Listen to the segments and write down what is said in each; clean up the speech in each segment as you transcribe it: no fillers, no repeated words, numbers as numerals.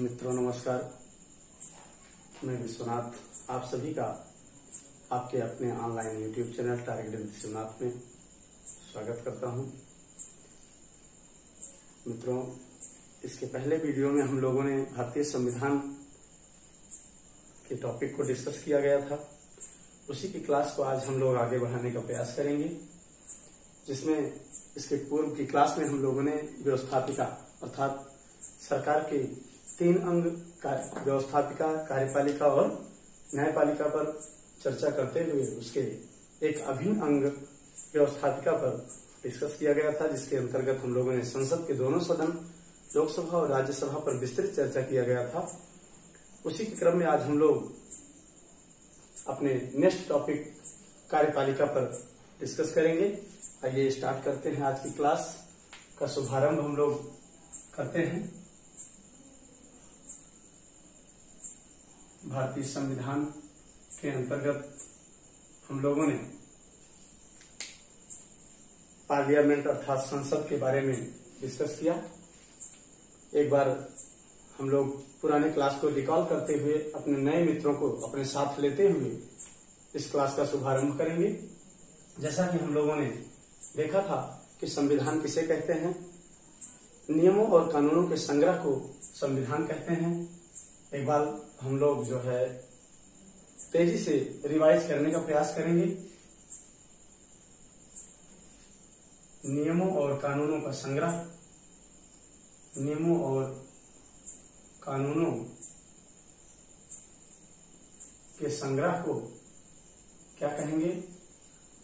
मित्रों नमस्कार। मैं विश्वनाथ आप सभी का आपके अपने online YouTube channel target Vishwanath में स्वागत करता हूं। मित्रों, इसके पहले वीडियो में हम लोगों ने भारतीय संविधान के टॉपिक को डिस्कस किया गया था। उसी की क्लास को आज हम लोग आगे बढ़ाने का प्रयास करेंगे, जिसमें इसके पूर्व की क्लास में हम लोगों ने व्यवस्थापिका अर्थात सरकार के 3 अंग व्यवस्थापिका, कार्यपालिका और न्यायपालिका पर चर्चा करते हुए उसके एक अभिन्न अंग व्यवस्थापिका पर डिस्कस किया गया था, जिसके अंतर्गत हम लोगों ने संसद के दोनों सदन लोकसभा और राज्यसभा पर विस्तृत चर्चा किया गया था। उसी के क्रम में आज हम लोग अपने नेक्स्ट टॉपिक कार्यपालिका पर डिस्कस करेंगे। आइए स्टार्ट करते हैं। आज की क्लास का शुभारंभ हम लोग करते हैं भारतीय संविधान के अंतर्गत हम लोगों ने पार्लियामेंट अर्थात संसद के बारे में डिस्कस किया। एक बार हम लोग पुराने क्लास को रिकॉल करते हुए अपने नए मित्रों को अपने साथ लेते हुए इस क्लास का शुभारंभ करेंगे। जैसा कि हम लोगों ने देखा था कि संविधान किसे कहते हैं, नियमों और कानूनों के संग्रह को संविधान कहते हैं। एक बार हम लोग जो है तेजी से रिवाइज करने का प्रयास करेंगे। नियमों और कानूनों का संग्रह, नियमों और कानूनों के संग्रह को क्या कहेंगे,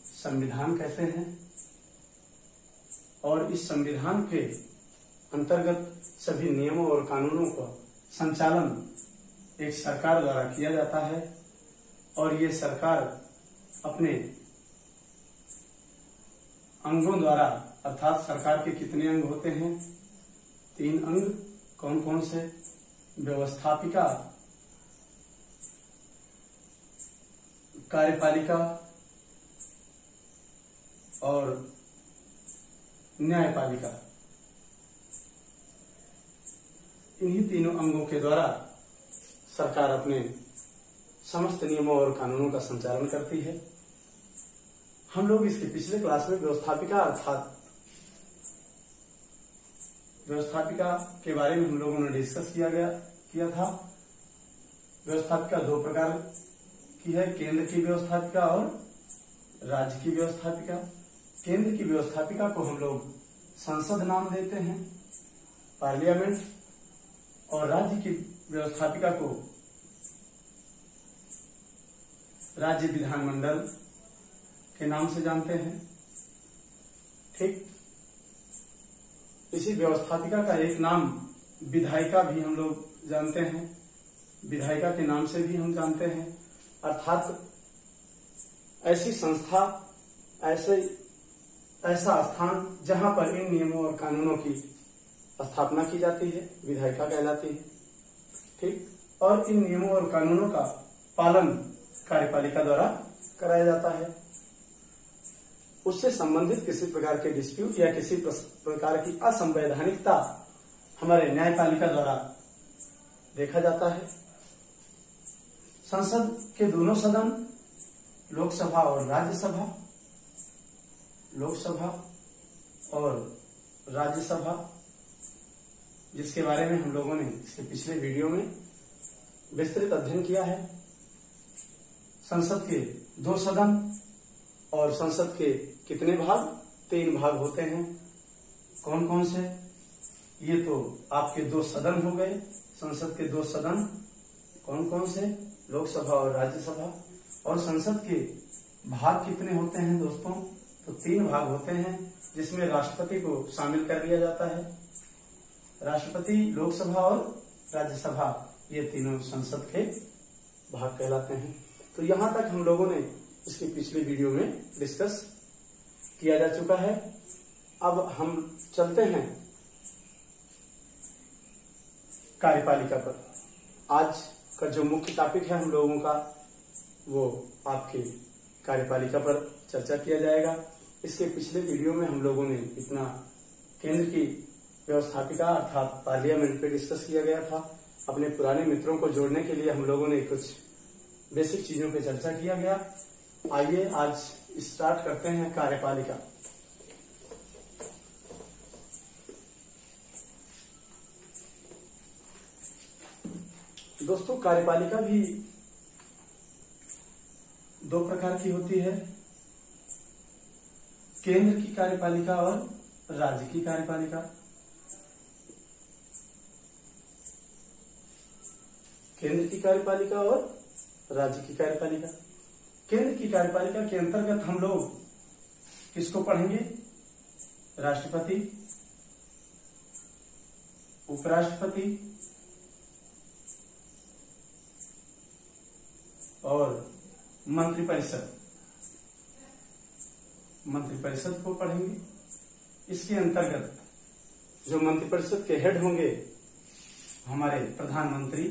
संविधान कहते हैं। और इस संविधान के अंतर्गत सभी नियमों और कानूनों का संचालन एक सरकार द्वारा किया जाता है। और ये सरकार अपने अंगों द्वारा अर्थात सरकार के कितने अंग होते हैं, 3 अंग। कौन कौन से? व्यवस्थापिका, कार्यपालिका और न्यायपालिका। इन्हीं तीनों अंगों के द्वारा सरकार अपने समस्त नियमों और कानूनों का संचालन करती है। हम लोग इसके पिछले क्लास में व्यवस्थापिका अर्थात व्यवस्थापिका के बारे में हम लोगों ने डिस्कस किया था। व्यवस्थापिका 2 प्रकार की है, केंद्र की व्यवस्थापिका और राज्य की व्यवस्थापिका। केंद्र की व्यवस्थापिका को हम लोग संसद नाम देते हैं, पार्लियामेंट, और राज्य की व्यवस्थापिका को राज्य विधानमंडल के नाम से जानते हैं। ठीक, इसी व्यवस्थापिका का एक नाम विधायिका भी हम लोग जानते हैं, विधायिका के नाम से भी हम जानते हैं। अर्थात ऐसी संस्था, ऐसा स्थान जहां पर इन नियमों और कानूनों की स्थापना की जाती है, विधायिका कहलाती है। ठीक, और इन नियमों और कानूनों का पालन कार्यपालिका द्वारा कराया जाता है। उससे संबंधित किसी प्रकार के डिस्प्यूट या किसी प्रकार की असंवैधानिकता हमारे न्यायपालिका द्वारा देखा जाता है। संसद के दोनों सदन लोकसभा और राज्यसभा, लोकसभा और राज्यसभा, जिसके बारे में हम लोगों ने इसके पिछले वीडियो में विस्तृत अध्ययन किया है। संसद के 2 सदन और संसद के कितने भाग? 3 भाग होते हैं। कौन कौन से? ये तो आपके 2 सदन हो गए। संसद के 2 सदन कौन कौन से? लोकसभा और राज्यसभा। और संसद के भाग कितने होते हैं दोस्तों? तो 3 भाग होते हैं, जिसमें राष्ट्रपति को शामिल कर लिया जाता है। राष्ट्रपति, लोकसभा और राज्यसभा, ये तीनों संसद के भाग कहलाते हैं। तो यहां तक हम लोगों ने इसके पिछले वीडियो में डिस्कस किया जा चुका है। अब हम चलते हैं कार्यपालिका पर। आज का जो मुख्य टॉपिक है हम लोगों का, वो आपके कार्यपालिका पर चर्चा किया जाएगा। इसके पिछले वीडियो में हम लोगों ने इतना केंद्र की व्यवस्थापिका अर्थात पार्लियामेंट पे डिस्कस किया गया था। अपने पुराने मित्रों को जोड़ने के लिए हम लोगों ने कुछ बेसिक चीजों पे चर्चा किया गया। आइए आज स्टार्ट करते हैं कार्यपालिका। दोस्तों, कार्यपालिका भी दो प्रकार की होती है, केंद्र की कार्यपालिका और राज्य की कार्यपालिका। केंद्र की कार्यपालिका और राज्य की कार्यपालिका। केंद्र की कार्यपालिका के अंतर्गत हम लोग किसको पढ़ेंगे? राष्ट्रपति, उपराष्ट्रपति और मंत्रिपरिषद। मंत्रिपरिषद को पढ़ेंगे। इसके अंतर्गत जो मंत्रिपरिषद के हेड होंगे हमारे प्रधानमंत्री,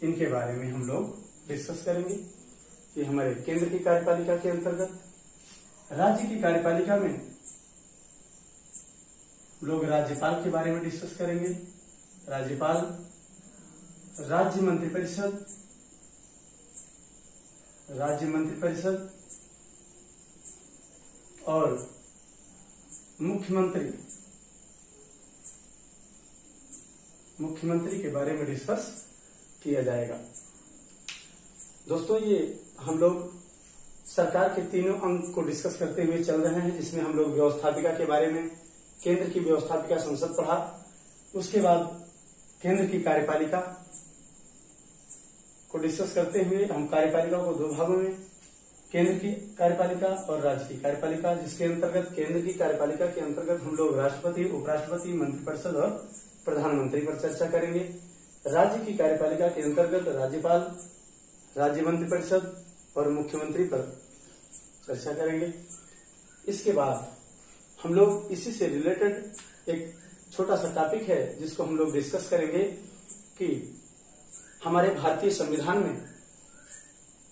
इनके बारे में हम लोग डिस्कस करेंगे। ये हमारे केंद्र की कार्यपालिका के अंतर्गत। राज्य की कार्यपालिका में लोग राज्यपाल के बारे में डिस्कस करेंगे। राज्यपाल, राज्य मंत्रिपरिषद, राज्य मंत्रिपरिषद और मुख्यमंत्री। मुख्यमंत्री के बारे में डिस्कस किया जाएगा। दोस्तों, ये हम लोग सरकार के तीनों अंग को डिस्कस करते हुए चल रहे हैं, जिसमें हम लोग व्यवस्थापिका के बारे में, केंद्र की व्यवस्थापिका संसद पढ़ा। उसके बाद केंद्र की कार्यपालिका को डिस्कस करते हुए हम कार्यपालिका को दो भागों में, केंद्र की कार्यपालिका और राज्य की कार्यपालिका, जिसके अंतर्गत केंद्र की कार्यपालिका के अंतर्गत हम लोग राष्ट्रपति, उपराष्ट्रपति, मंत्रिपरिषद और प्रधानमंत्री पर चर्चा करेंगे। राज्य की कार्यपालिका के अंतर्गत राज्यपाल, राज्य मंत्रिपरिषद और मुख्यमंत्री पर चर्चा करेंगे। इसके बाद हम लोग इसी से रिलेटेड एक छोटा सा टॉपिक है जिसको हम लोग डिस्कस करेंगे कि हमारे भारतीय संविधान में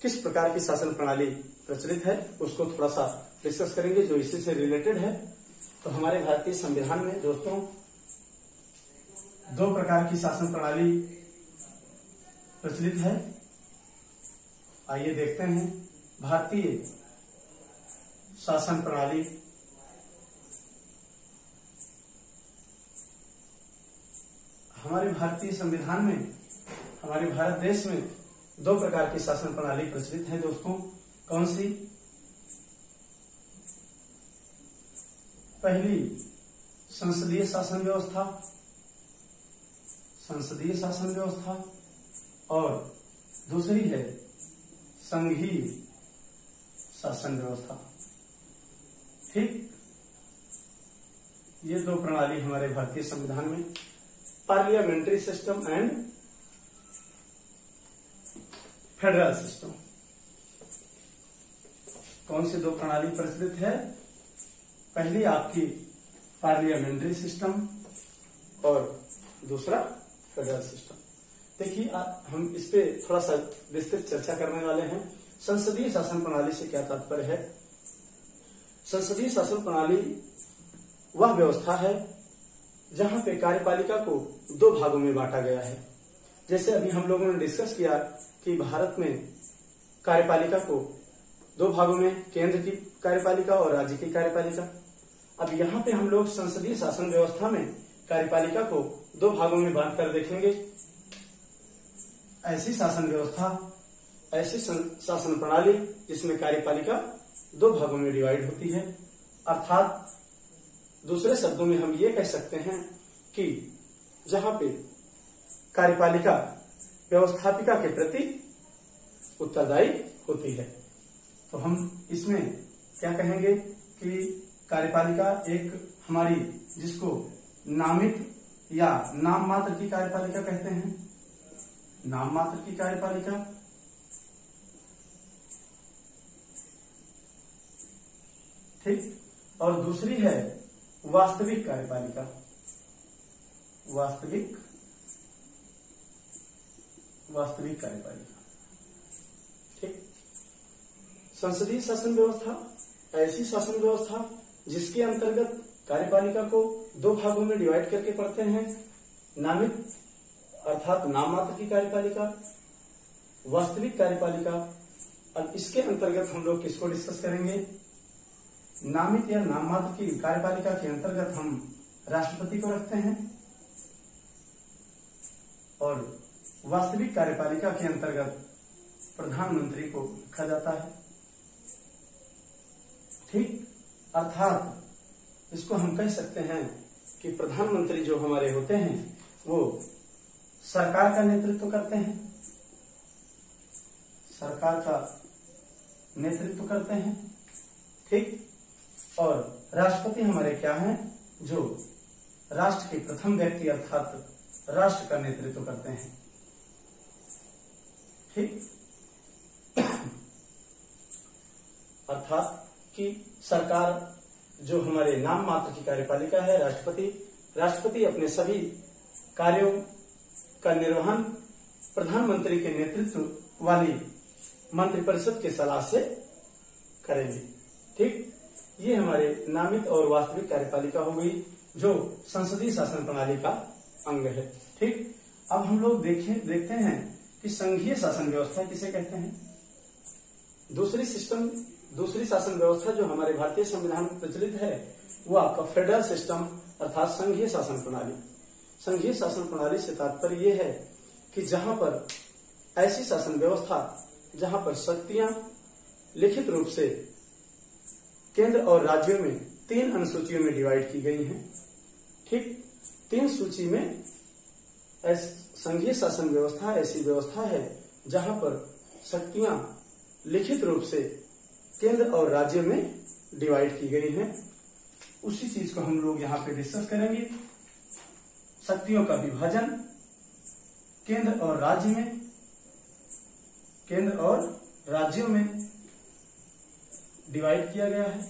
किस प्रकार की शासन प्रणाली प्रचलित है, उसको थोड़ा सा डिस्कस करेंगे जो इसी से रिलेटेड है। तो हमारे भारतीय संविधान में दोस्तों दो प्रकार की शासन प्रणाली प्रचलित है। आइए देखते हैं भारतीय शासन प्रणाली। हमारे भारतीय संविधान में, हमारे भारत देश में दो प्रकार की शासन प्रणाली प्रचलित है दोस्तों। कौन सी? पहली संसदीय शासन व्यवस्था, संसदीय शासन व्यवस्था, और दूसरी है संघीय शासन व्यवस्था। ठीक, ये दो प्रणाली हमारे भारतीय संविधान में। Parliamentary system and federal system. कौन सी दो प्रणाली प्रचलित है? पहली आपकी पार्लियामेंट्री सिस्टम और दूसरा फेडरल सिस्टम। देखिए, हम इस पे थोड़ा सा विस्तृत चर्चा करने वाले हैं। संसदीय शासन प्रणाली से क्या तात्पर्य है? संसदीय शासन प्रणाली वह व्यवस्था है जहां पे कार्यपालिका को दो भागों में बांटा गया है। जैसे अभी हम लोगों ने डिस्कस किया कि भारत में कार्यपालिका को दो भागों में, केंद्र की कार्यपालिका और राज्य की कार्यपालिका। अब यहाँ पे हम लोग संसदीय शासन व्यवस्था में कार्यपालिका को दो भागों में बांटकर देखेंगे। ऐसी शासन व्यवस्था, ऐसी शासन प्रणाली जिसमें कार्यपालिका दो भागों में डिवाइड होती है। अर्थात दूसरे शब्दों में हम ये कह सकते हैं कि जहां पे कार्यपालिका व्यवस्थापिका के प्रति उत्तरदायी होती है, तो हम इसमें क्या कहेंगे कि कार्यपालिका एक हमारी, जिसको नामित या नाम मात्र की कार्यपालिका कहते हैं, नाम मात्र की कार्यपालिका। ठीक, और दूसरी है वास्तविक कार्यपालिका। वास्तविक कार्यपालिका। ठीक, संसदीय शासन व्यवस्था ऐसी शासन व्यवस्था जिसके अंतर्गत कार्यपालिका को दो भागों में डिवाइड करके पढ़ते हैं, नामित अर्थात नाम मात्र की कार्यपालिका, वास्तविक कार्यपालिका। अब इसके अंतर्गत हम लोग किसको डिस्कस करेंगे? नामित या नाम मात्र की कार्यपालिका के अंतर्गत हम राष्ट्रपति को रखते हैं और वास्तविक कार्यपालिका के अंतर्गत प्रधानमंत्री को रखा जाता है। ठीक, अर्थात इसको हम कह सकते हैं कि प्रधानमंत्री जो हमारे होते हैं वो सरकार का नेतृत्व करते हैं, सरकार का नेतृत्व करते हैं। ठीक, और राष्ट्रपति हमारे क्या हैं? जो राष्ट्र के प्रथम व्यक्ति अर्थात राष्ट्र का नेतृत्व करते हैं। ठीक, अर्थात कि सरकार जो हमारे नाम मात्र की कार्यपालिका है, राष्ट्रपति अपने सभी कार्यों का निर्वहन प्रधानमंत्री के नेतृत्व वाली मंत्रिपरिषद के सलाह से करेंगे। ठीक, ये हमारे नामित और वास्तविक कार्यपालिका हो गई जो संसदीय शासन प्रणाली का अंग है। ठीक, अब हम लोग देखते हैं कि संघीय शासन व्यवस्था किसे कहते हैं। दूसरी शासन व्यवस्था जो हमारे भारतीय संविधान में प्रचलित है वो आपका फेडरल सिस्टम अर्थात संघीय शासन प्रणाली। संघीय शासन प्रणाली से तात्पर्य यह है कि जहां पर ऐसी शासन व्यवस्था जहां पर शक्तियां लिखित रूप से केंद्र और राज्यों में 3 अनुसूचियों में डिवाइड की गई हैं। ठीक, 3 सूची में संघीय शासन व्यवस्था ऐसी व्यवस्था है जहां पर शक्तियां लिखित रूप से केंद्र और राज्य में डिवाइड की गई हैं। उसी चीज को हम लोग यहाँ पे डिस्कस करेंगे। शक्तियों का विभाजन केंद्र और राज्यों में डिवाइड किया गया है।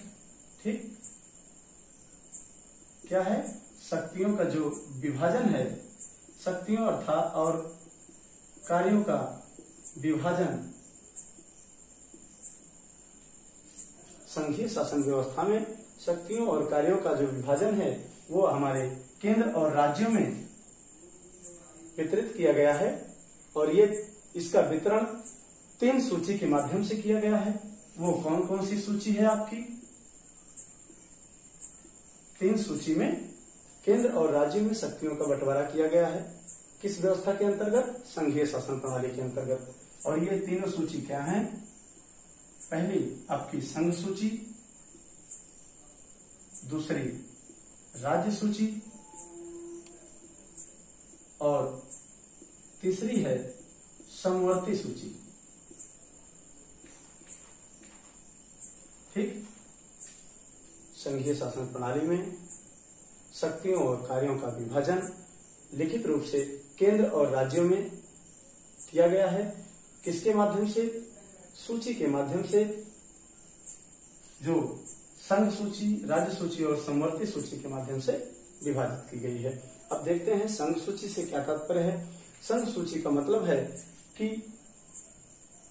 ठीक, क्या है? शक्तियों का जो विभाजन है, शक्तियों अर्थात और कार्यों का विभाजन संघीय शासन व्यवस्था में शक्तियों और कार्यों का जो विभाजन है वो हमारे केंद्र और राज्यों में वितरित किया गया है और ये इसका वितरण 3 सूची के माध्यम से किया गया है। वो कौन कौन सी सूची है आपकी? 3 सूची में केंद्र और राज्यों में शक्तियों का बंटवारा किया गया है। किस व्यवस्था के अंतर्गत? संघीय शासन प्रणाली के अंतर्गत। और ये तीनों सूची क्या हैं? पहली आपकी संघ सूची, दूसरी राज्य सूची और तीसरी है समवर्ती सूची। ठीक, संघीय शासन प्रणाली में शक्तियों और कार्यों का विभाजन लिखित रूप से केंद्र और राज्यों में किया गया है। किसके माध्यम से? सूची के माध्यम से, जो संघ सूची, राज्य सूची और समवर्ती सूची के माध्यम से विभाजित की गई है। अब देखते हैं संघ सूची से क्या तात्पर्य है। संघ सूची का मतलब है कि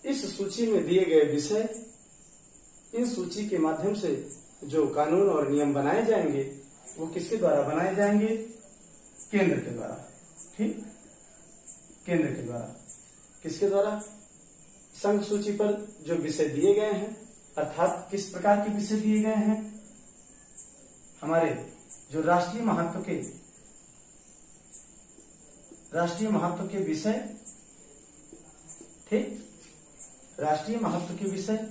इस सूची में दिए गए विषय, इन सूची के माध्यम से जो कानून और नियम बनाए जाएंगे वो किसके द्वारा बनाए जाएंगे? केंद्र के द्वारा। ठीक, केंद्र के द्वारा। किसके द्वारा? संघ सूची पर जो विषय दिए गए हैं, अर्थात किस प्रकार के विषय दिए गए हैं? हमारे जो राष्ट्रीय महत्व के विषय, ठीक, राष्ट्रीय महत्व के विषय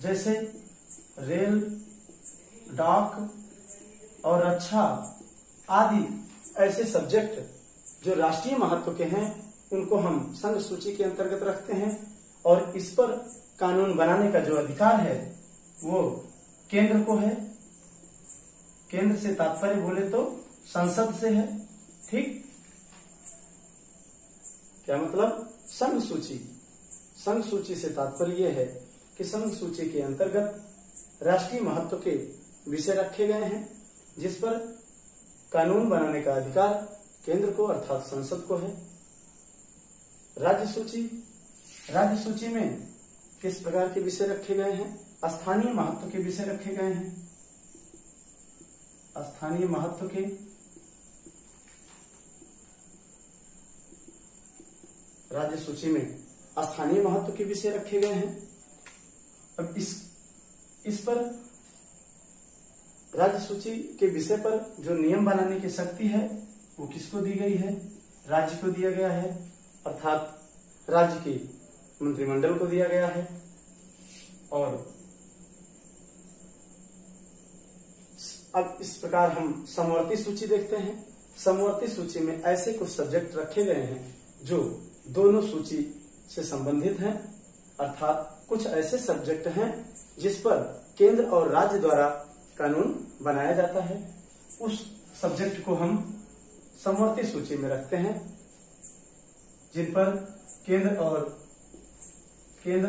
जैसे रेल, डाक और रक्षा आदि ऐसे सब्जेक्ट जो राष्ट्रीय महत्व के हैं उनको हम संघ सूची के अंतर्गत रखते हैं और इस पर कानून बनाने का जो अधिकार है वो केंद्र को है। केंद्र से तात्पर्य बोले तो संसद से है। ठीक, क्या मतलब? संघ सूची। संघ सूची से तात्पर्य यह है कि संघ सूची के अंतर्गत राष्ट्रीय महत्व के विषय रखे गए हैं जिस पर कानून बनाने का अधिकार केंद्र को अर्थात संसद को है। राज्य सूची में किस प्रकार के विषय रखे गए हैं? स्थानीय महत्व के विषय रखे गए हैं। स्थानीय महत्व के राज्य सूची में स्थानीय महत्व के विषय रखे गए हैं। अब इस पर राज्य सूची के विषय पर जो नियम बनाने की शक्ति है वो किसको दी गई है? राज्य को दिया गया है, अर्थात राज्य के मंत्रिमंडल को दिया गया है। और अब इस प्रकार हम समवर्ती सूची देखते हैं। समवर्ती सूची में ऐसे कुछ सब्जेक्ट रखे गए हैं जो दोनों सूची से संबंधित हैं, अर्थात कुछ ऐसे सब्जेक्ट हैं जिस पर केंद्र और राज्य द्वारा कानून बनाया जाता है। उस सब्जेक्ट को हम समवर्ती सूची में रखते हैं, जिन पर केंद्र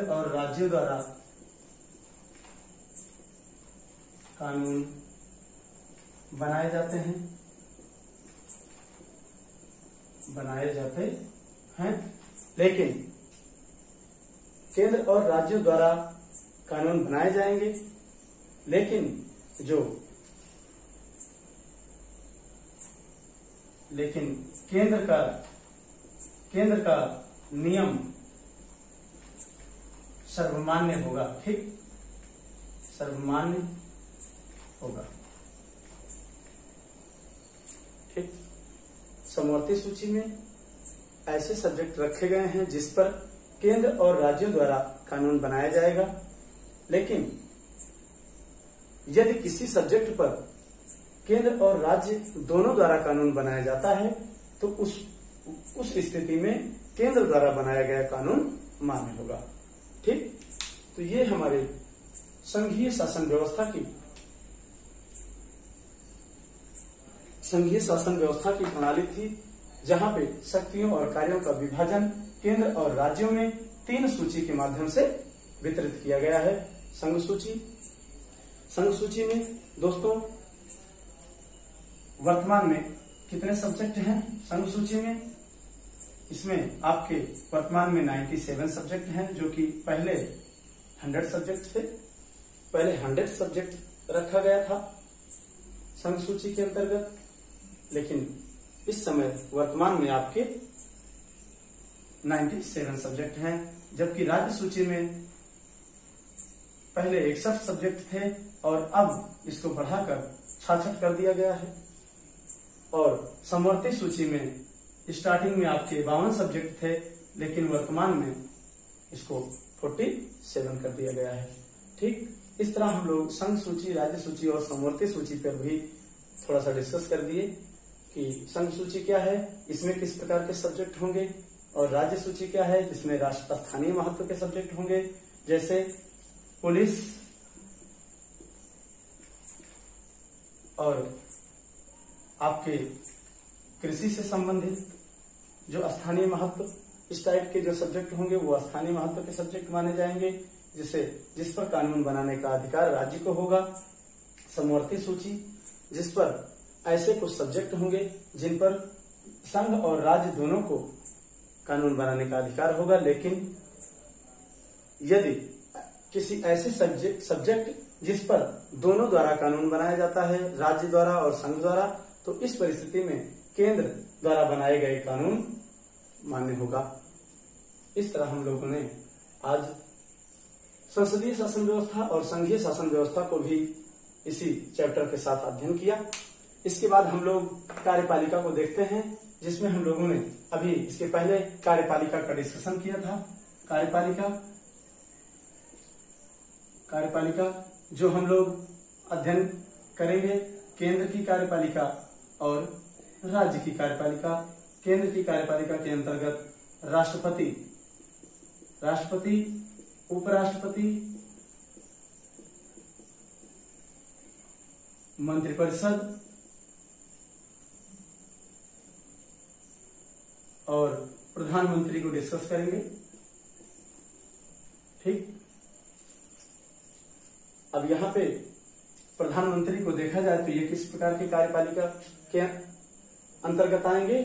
और राज्यों द्वारा कानून बनाए जाते हैं, लेकिन केंद्र और राज्यों द्वारा कानून बनाए जाएंगे, लेकिन केंद्र का नियम सर्वमान्य होगा। ठीक, सर्वमान्य होगा। ठीक, समवर्ती सूची में ऐसे सब्जेक्ट रखे गए हैं जिस पर केंद्र और राज्यों द्वारा कानून बनाया जाएगा, लेकिन यदि किसी सब्जेक्ट पर केंद्र और राज्य दोनों द्वारा कानून बनाया जाता है तो उस स्थिति में केंद्र द्वारा बनाया गया कानून मान्य होगा। ठीक, तो ये हमारे संघीय शासन व्यवस्था की प्रणाली थी, जहां पे शक्तियों और कार्यों का विभाजन केंद्र और राज्यों में 3 सूची के माध्यम से वितरित किया गया है। संघ सूची में दोस्तों वर्तमान में कितने सब्जेक्ट हैं? संघ सूची में इसमें आपके वर्तमान में 97 सब्जेक्ट हैं, जो कि पहले 100 सब्जेक्ट थे। पहले 100 सब्जेक्ट रखा गया था संघ सूची के अंतर्गत, लेकिन इस समय वर्तमान में आपके 97 सब्जेक्ट हैं, जबकि राज्य सूची में पहले 61 सब्जेक्ट थे और अब इसको बढ़ाकर 66 कर दिया गया है। और समवर्ती सूची में स्टार्टिंग में आपके 52 सब्जेक्ट थे, लेकिन वर्तमान में इसको 47 कर दिया गया है। ठीक, इस तरह हम लोग संघ सूची, राज्य सूची और समवर्ती सूची पर भी थोड़ा सा डिस्कस कर दिए कि संघ सूची क्या है, इसमें किस प्रकार के सब्जेक्ट होंगे, और राज्य सूची क्या है, जिसमें राष्ट्र स्थानीय महत्व के सब्जेक्ट होंगे, जैसे पुलिस और आपके कृषि से संबंधित जो स्थानीय महत्व, इस टाइप के जो सब्जेक्ट होंगे वो स्थानीय महत्व के सब्जेक्ट माने जाएंगे, जिस पर कानून बनाने का अधिकार राज्य को होगा। समवर्ती सूची, जिस पर ऐसे कुछ सब्जेक्ट होंगे जिन पर संघ और राज्य दोनों को कानून बनाने का अधिकार होगा, लेकिन यदि किसी ऐसे सब्जेक्ट जिस पर दोनों द्वारा कानून बनाया जाता है, राज्य द्वारा और संघ द्वारा, तो इस परिस्थिति में केंद्र द्वारा बनाए गए कानून मान्य होगा। इस तरह हम लोगों ने आज संसदीय शासन व्यवस्था और संघीय शासन व्यवस्था को भी इसी चैप्टर के साथ अध्ययन किया। इसके बाद हम लोग कार्यपालिका को देखते हैं, जिसमें हम लोगों ने अभी इसके पहले कार्यपालिका का डिस्कशन किया था। कार्यपालिका जो हम लोग अध्ययन करेंगे, केंद्र की कार्यपालिका और राज्य की कार्यपालिका। केंद्र की कार्यपालिका के अंतर्गत राष्ट्रपति, उपराष्ट्रपति, मंत्रिपरिषद और प्रधानमंत्री को डिस्कस करेंगे। ठीक, अब यहाँ पे प्रधानमंत्री को देखा जाए तो ये किस प्रकार की कार्यपालिका के अंतर्गत आएंगे।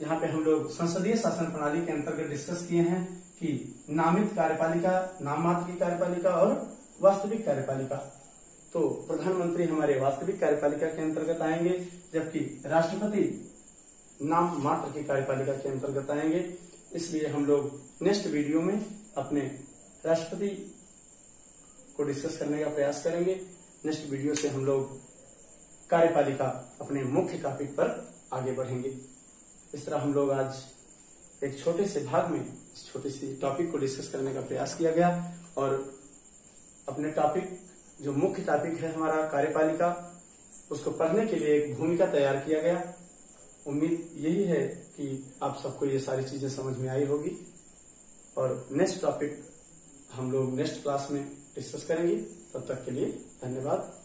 यहाँ पे हम लोग संसदीय शासन प्रणाली के अंतर्गत डिस्कस किए हैं कि नामित कार्यपालिका, नाम मात्र की कार्यपालिका और वास्तविक कार्यपालिका। तो प्रधानमंत्री हमारे वास्तविक कार्यपालिका के अंतर्गत आएंगे, जबकि राष्ट्रपति नाम मात्र की कार्यपालिका के अंतर्गत आएंगे। इसलिए हम लोग नेक्स्ट वीडियो में अपने राष्ट्रपति को डिस्कस करने का प्रयास करेंगे। नेक्स्ट वीडियो से हम लोग कार्यपालिका अपने मुख्य टॉपिक पर आगे बढ़ेंगे। इस तरह हम लोग आज एक छोटे से भाग में इस छोटे से टॉपिक को डिस्कस करने का प्रयास किया गया और अपने टॉपिक जो मुख्य टॉपिक है हमारा कार्यपालिका, उसको पढ़ने के लिए एक भूमिका तैयार किया गया। उम्मीद यही है कि आप सबको ये सारी चीजें समझ में आई होगी और नेक्स्ट टॉपिक हम लोग नेक्स्ट क्लास में डिस्कस करेंगे। तब तक के लिए धन्यवाद।